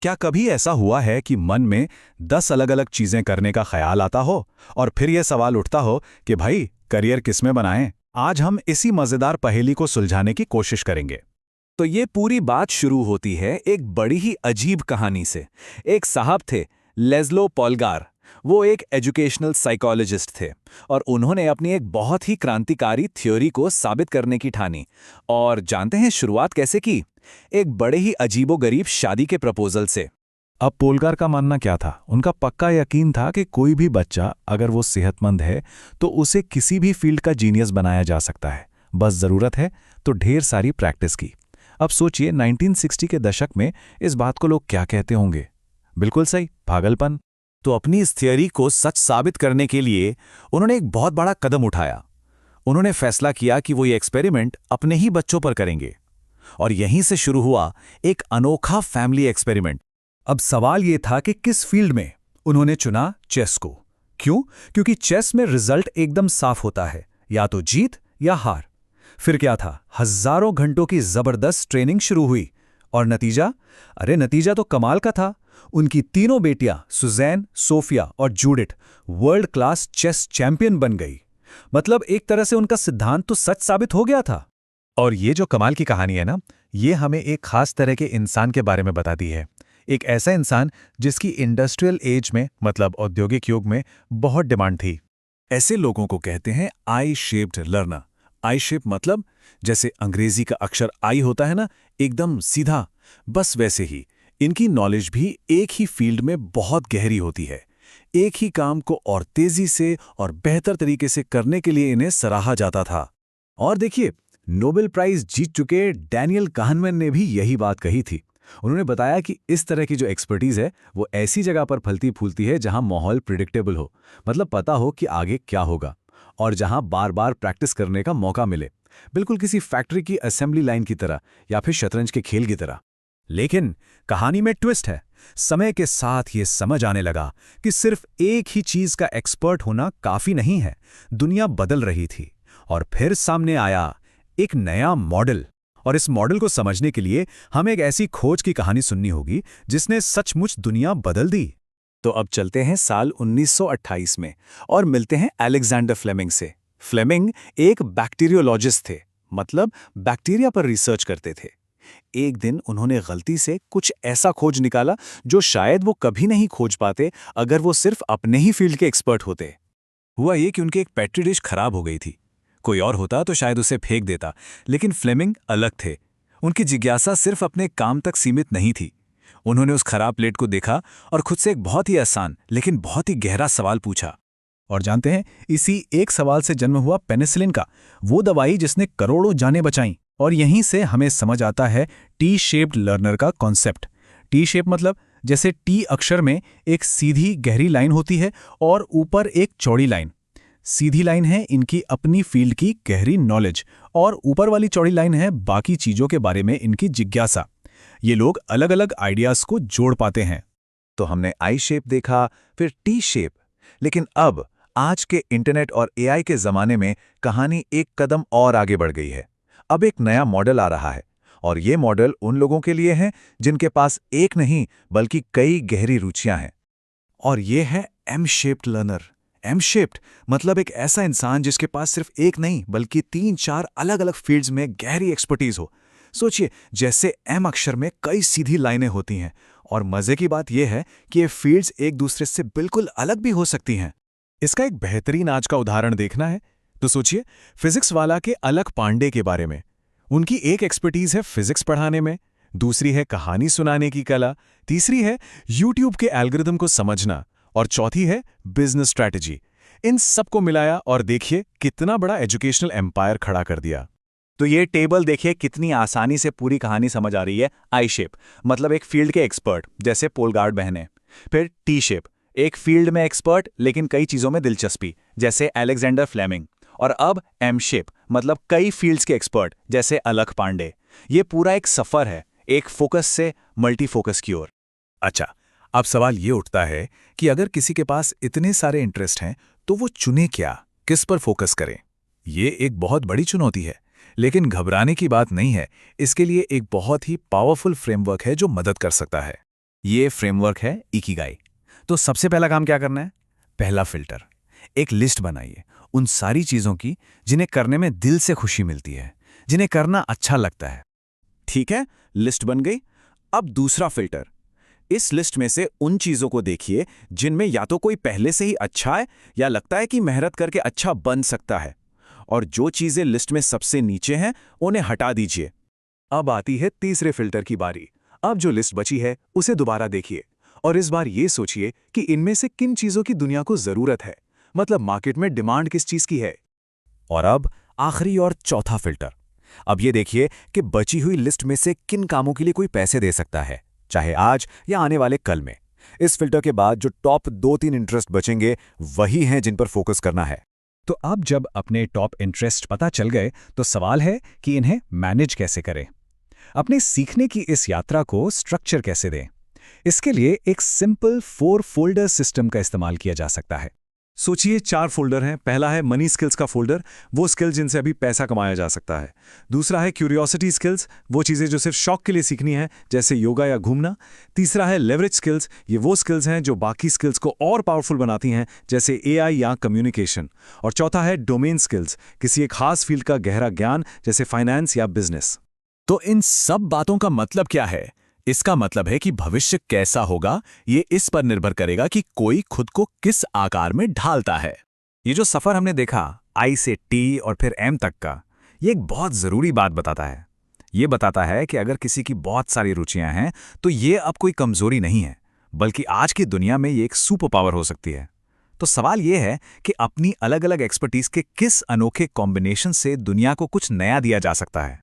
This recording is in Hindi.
क्या कभी ऐसा हुआ है कि मन में 10 अलग-अलग चीजें करने का ख्याल आता हो और फिर यह सवाल उठता हो कि भाई करियर किसमें बनाएं? आज हम इसी मजेदार पहेली को सुलझाने की कोशिश करेंगे। तो ये पूरी बात शुरू होती है एक बड़ी ही अजीब कहानी से। एक साहब थे, लेज़लो पोलगार। वो एक एजुकेशनल साइकोलॉजिस्ट थे और उन्होंने अपनी एक बहुत ही क्रांतिकारी थ्योरी को साबित करने की ठानी। और जानते हैं शुरुआत कैसे की? एक बड़े ही अजीबोगरीब शादी के प्रपोजल से। अब पोलगार का मानना क्या था? उनका पक्का यकीन था कि कोई भी बच्चा अगर वो सेहतमंद है तो उसे किसी भी फील्ड का जीनियस बनाया जा सकता है, बस ज़रूरत है तो ढेर सारी प्रैक्टिस की। अब सोचिए 1960 के दशक में इस बात को लोग क्या कहते होंगे? बिल्कुल सही, पागलपन। तो अपनी इस थियरी को सच साबित करने के लिए उन्होंने एक बहुत बड़ा कदम उठाया। उन्होंने फैसला किया कि वो ये एक्सपेरिमेंट अपने ही बच्चों पर करेंगे। और यहीं से शुरू हुआ एक अनोखा फैमिली एक्सपेरिमेंट। अब सवाल ये था कि किस फील्ड में। उन्होंने चुना चेस को। क्यों? क्योंकि चेस में रिजल्ट एकदम साफ होता है, या तो जीत या हार। फिर क्या था, हजारों घंटों की जबरदस्त ट्रेनिंग शुरू हुई। और नतीजा? अरे नतीजा तो कमाल का था। उनकी तीनों बेटियां सुजैन, सोफिया और Judith world class chess champion बन गई। मतलब एक तरह से उनका सिद्धांत तो सच साबित हो गया था। और ये जो कमाल की कहानी है ना, ये हमें एक खास तरह के इंसान के बारे में बताती है। एक ऐसा इंसान जिसकी इंडस्ट्रियल एज में, मतलब औद्योगिक युग में, बहुत डिमांड थी। ऐसे लोगों को कहते हैं आई शेप्ड लर्नर। आई शेप मतलब जैसे अंग्रेजी का अक्षर आई होता है ना, एकदम सीधा, बस वैसे ही इनकी नॉलेज भी एक ही फील्ड में बहुत गहरी होती है। एक ही काम को और तेजी से और बेहतर तरीके से करने के लिए इन्हें सराहा जाता था। और देखिए, नोबेल प्राइज जीत चुके डैनियल kahneman ने भी यही बात कही थी। उन्होंने बताया कि इस तरह की जो एक्सपर्टीज है वो ऐसी जगह पर फलती फूलती है जहां माहौल प्रिडिक्टेबल हो, मतलब पता हो कि आगे क्या होगा, और जहां बार बार प्रैक्टिस करने का मौका मिले, बिल्कुल किसी फैक्ट्री की असेंबली लाइन की तरह या फिर शतरंज के खेल की तरह। लेकिन कहानी में ट्विस्ट है। समय के साथ ये समझ आने लगा कि सिर्फ एक ही चीज का एक्सपर्ट होना काफी नहीं है। दुनिया बदल रही थी और फिर सामने आया एक नया मॉडल। और इस मॉडल को समझने के लिए हमें एक ऐसी खोज की कहानी सुननी होगी जिसने सचमुच दुनिया बदल दी। तो अब चलते हैं साल 1928 में और मिलते हैं अलेक्जेंडर फ्लेमिंग से। फ्लेमिंग एक बैक्टीरियोलॉजिस्ट थे, मतलब बैक्टीरिया पर रिसर्च करते थे। एक दिन उन्होंने गलती से कुछ ऐसा खोज निकाला जो शायद वो कभी नहीं खोज पाते अगर वो सिर्फ अपने ही फील्ड के एक्सपर्ट होते। हुआ ये कि उनकी एक पेट्री डिश खराब हो गई थी। कोई और होता तो शायद उसे फेंक देता, लेकिन फ्लेमिंग अलग थे। उनकी जिज्ञासा सिर्फ अपने काम तक सीमित नहीं थी। उन्होंने उस खराब प्लेट को देखा और खुद से एक बहुत ही आसान लेकिन बहुत ही गहरा सवाल पूछा। और जानते हैं, इसी एक सवाल से जन्म हुआ पेनिसिलिन का, वो दवाई जिसने करोड़ों जानें बचाईं। और यहीं से हमें समझ आता है टी शेप्ड लर्नर का कॉन्सेप्ट। टी शेप मतलब जैसे टी अक्षर में एक सीधी गहरी लाइन होती है और ऊपर एक चौड़ी लाइन। सीधी लाइन है इनकी अपनी फील्ड की गहरी नॉलेज, और ऊपर वाली चौड़ी लाइन है बाकी चीजों के बारे में इनकी जिज्ञासा। ये लोग अलग अलग आइडियाज को जोड़ पाते हैं। तो हमने आई शेप देखा, फिर टी शेप। लेकिन अब आज के इंटरनेट और एआई के जमाने में कहानी एक कदम और आगे बढ़ गई है। अब एक नया मॉडल आ रहा है, और ये मॉडल उन लोगों के लिए है जिनके पास एक नहीं बल्कि कई गहरी रुचियां हैं। और ये है M shaped learner. M shaped मतलब एक ऐसा इंसान जिसके पास सिर्फ एक नहीं बल्कि 3-4 अलग अलग फील्ड्स में गहरी एक्सपर्टीज हो। सोचिए, जैसे एम अक्षर में कई सीधी लाइनें होती हैं, और मजे की बात यह है कि ये फील्ड्स एक दूसरे से बिल्कुल अलग भी हो सकती हैं। इसका एक बेहतरीन आज का उदाहरण देखना है तो सोचिए फिजिक्स वाला के अलक पांडे के बारे में। उनकी एक एक्सपर्टीज है फिजिक्स पढ़ाने में, दूसरी है कहानी सुनाने की कला, तीसरी है यूट्यूब के एल्गोरिदम को समझना, और चौथी है बिजनेस स्ट्रैटेजी। इन सबको मिलाया और देखिए कितना बड़ा एजुकेशनल एम्पायर खड़ा कर दिया। तो ये टेबल देखिए, कितनी आसानी से पूरी कहानी समझ आ रही है। आई शेप मतलब एक फील्ड के एक्सपर्ट जैसे पोलगार्ड बहनें। फिर टी शेप, एक फील्ड में एक्सपर्ट लेकिन कई चीजों में दिलचस्पी जैसे अलेक्जेंडर फ्लेमिंग। और अब एम शेप मतलब कई फील्ड्स के एक्सपर्ट जैसे अलक पांडे। ये पूरा एक सफर है, एक फोकस से मल्टी फोकस की ओर। अच्छा, अब सवाल ये उठता है कि अगर किसी के पास इतने सारे इंटरेस्ट हैं तो वो चुने क्या, किस पर फोकस करें? ये एक बहुत बड़ी चुनौती है, लेकिन घबराने की बात नहीं है। इसके लिए एक बहुत ही पावरफुल फ्रेमवर्क है जो मदद कर सकता है। ये फ्रेमवर्क है इकिगाई। तो सबसे पहला काम क्या करना है? पहला फिल्टर, एक लिस्ट बनाइए उन सारी चीजों की जिन्हें करने में दिल से खुशी मिलती है, जिन्हें करना अच्छा लगता है। ठीक है, लिस्ट बन गई। अब दूसरा फिल्टर, इस लिस्ट में से उन चीजों को देखिए जिनमें या तो कोई पहले से ही अच्छा है या लगता है कि मेहनत करके अच्छा बन सकता है, और जो चीजें लिस्ट में सबसे नीचे हैं उन्हें हटा दीजिए। अब आती है तीसरे फिल्टर की बारी। अब जो लिस्ट बची है उसे दोबारा देखिए और इस बार ये सोचिए कि इनमें से किन चीजों की दुनिया को जरूरत है, मतलब मार्केट में डिमांड किस चीज की है। और अब आखिरी और चौथा फिल्टर। अब ये देखिए कि बची हुई लिस्ट में से किन कामों के लिए कोई पैसे दे सकता है, चाहे आज या आने वाले कल में। इस फिल्टर के बाद जो टॉप 2-3 इंटरेस्ट बचेंगे वही हैं जिन पर फोकस करना है। तो अब जब अपने टॉप इंटरेस्ट पता चल गए तो सवाल है कि इन्हें मैनेज कैसे करें, अपने सीखने की इस यात्रा को स्ट्रक्चर कैसे दें। इसके लिए एक सिंपल 4 फोल्डर सिस्टम का इस्तेमाल किया जा सकता है। सोचिए 4 फोल्डर हैं। पहला है मनी स्किल्स का फोल्डर, वो स्किल जिनसे अभी पैसा कमाया जा सकता है। दूसरा है क्यूरियोसिटी स्किल्स, वो चीज़ें जो सिर्फ शौक के लिए सीखनी है, जैसे योगा या घूमना। तीसरा है लेवरेज स्किल्स, ये वो स्किल्स हैं जो बाकी स्किल्स को और पावरफुल बनाती हैं, जैसे एआई या कम्युनिकेशन। और चौथा है डोमेन स्किल्स, किसी एक खास फील्ड का गहरा ज्ञान, जैसे फाइनेंस या बिजनेस। तो इन सब बातों का मतलब क्या है? इसका मतलब है कि भविष्य कैसा होगा ये इस पर निर्भर करेगा कि कोई खुद को किस आकार में ढालता है। ये जो सफर हमने देखा आई से टी और फिर एम तक का, ये एक बहुत जरूरी बात बताता है। ये बताता है कि अगर किसी की बहुत सारी रुचियां हैं तो ये अब कोई कमजोरी नहीं है, बल्कि आज की दुनिया में ये एक सुपर पावर हो सकती है। तो सवाल ये है कि अपनी अलग अलग एक्सपर्टीज के किस अनोखे कॉम्बिनेशन से दुनिया को कुछ नया दिया जा सकता है।